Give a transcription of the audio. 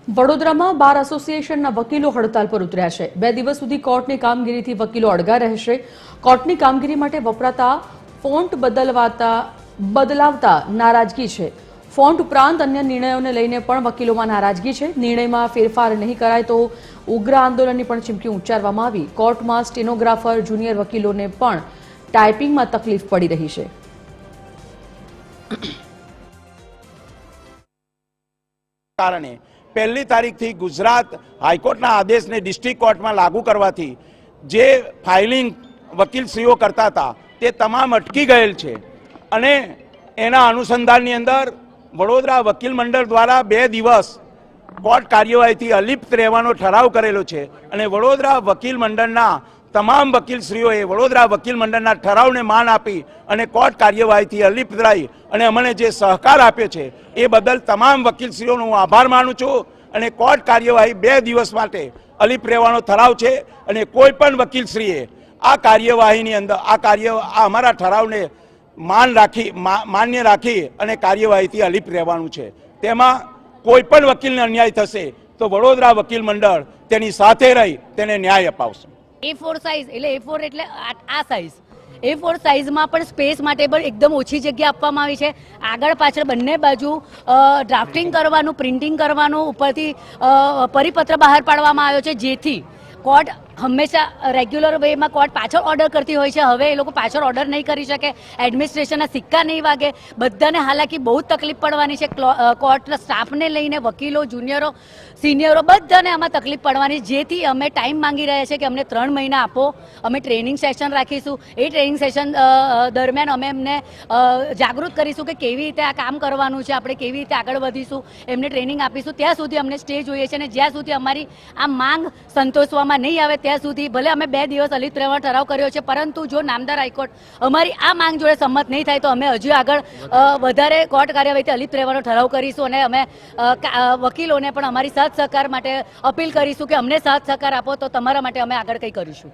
વડોદરામાં બાર એસોસિએશનના વકીલો હડતાલ પર ઉતર્યા છે। 2 દિવસ સુધી કોર્ટની કામગીરીથી વકીલો અડગા રહેશે। કોર્ટની કામગીરી માટે વપરાતા ફોન્ટ બદલાવતા નારાજગી છે। ફોન્ટ ઉપરાંત અન્ય નિર્ણયોને લઈને પણ વકીલોમાં નારાજગી છે। નિર્ણયમાં ફેરફાર નહીં કરાય તો ઉગ્ર આંદોલનની પણ ચીમકી ઉચ્ચારવામાં આવી। કોર્ટમાં સ્ટેનોગ્રાફર જુનિયર વકીલોને પણ ટાઈપિંગમાં તકલીફ પડી રહી છે। કારણે પહેલી તારીખથી ગુજરાત હાઈકોર્ટના આદેશને ડિસ્ટ્રિક્ટ કોર્ટમાં લાગુ કરવાથી જે ફાઇલિંગ વકીલશ્રીઓ કરતા હતા તે તમામ અટકી ગયેલ છે અને એના અનુસંધાનની અંદર વડોદરા વકીલ મંડળ દ્વારા 2 દિવસ કોર્ટ કાર્યવાહીથી અલિપ્ત રહેવાનો ઠરાવ કરેલો છે અને વડોદરા વકીલ મંડળના તમામ વકીલશ્રીઓએ વડોદરા વકીલ મંડળના ઠરાવને માન આપી અને કોર્ટ કાર્યવાહીથી અલિપ્ત રહી અને અમને જે સહકાર આપ્યો છે એ બદલ તમામ વકીલશ્રીઓનો હું આભાર માનું છું અને કોર્ટ કાર્યવાહી 2 દિવસ માટે અલિપ્ત રહેવાનો ઠરાવ છે અને કોઈ પણ વકીલશ્રીએ આ કાર્યવાહીની અંદર આ અમારા ઠરાવને માન્ય રાખી અને કાર્યવાહીથી અલિપ્ત રહેવાનું છે। તેમાં કોઈ પણ વકીલને અન્યાય થશે તો વડોદરા વકીલ મંડળ તેની સાથે રહી તેને ન્યાય અપાવશે। A4 સાઇઝ એટલે A4 એટલે આ સાઇઝ A4 સાઇઝમાં પણ સ્પેસ માટે પણ એકદમ ઓછી જગ્યા આપવામાં આવી છે। આગળ પાછળ બંને બાજુ ડ્રાફ્ટિંગ કરવાનું, પ્રિન્ટિંગ કરવાનું, ઉપરથી પરિપત્ર બહાર પાડવામાં આવ્યો છે જેથી કોર્ટ હંમેશા રેગ્યુલર વેમાં કોર્ટ પાછળ ઓર્ડર કરતી હોય છે। હવે એ લોકો પાછળ ઓર્ડર નહીં કરી શકે, એડમિનિસ્ટ્રેશનના સિક્કા નહીં વાગે, બધાને હાલાકી બહુ તકલીફ પડવાની છે। કોર્ટના સ્ટાફને લઈને વકીલો, જુનિયરો, સિનિયરો બધાને આમાં તકલીફ પડવાની, જેથી અમે ટાઈમ માંગી રહ્યા છીએ કે અમને 3 મહિના આપો। અમે ટ્રેનિંગ સેશન રાખીશું। એ ટ્રેનિંગ સેશન દરમિયાન અમે એમને જાગૃત કરીશું કે કેવી રીતે આ કામ કરવાનું છે, આપણે કેવી રીતે આગળ વધીશું, એમને ટ્રેનિંગ આપીશું। ત્યાં સુધી અમને સ્ટે જોઈએ છે અને જ્યાં સુધી અમારી આ માંગ સંતોષવામાં નહીં આવે ત્યાં સુધી ભલે અમે 2 દિવસ અલિપ્ત રહેવાનો ઠરાવ કર્યો છે, પરંતુ જો નામદાર હાઈકોર્ટ અમારી આ માંગ જોડે સંમત નહીં થાય તો અમે હજુ આગળ વધારે કોર્ટ કાર્યવાહીથી અલિપ્ત રહેવાનો ઠરાવ કરીશું અને અમે વકીલોને પણ અમારી સાથ સહકાર માટે અપીલ કરીશું કે અમને સાથ સહકાર આપો તો તમારા માટે અમે આગળ કંઈ કરીશું।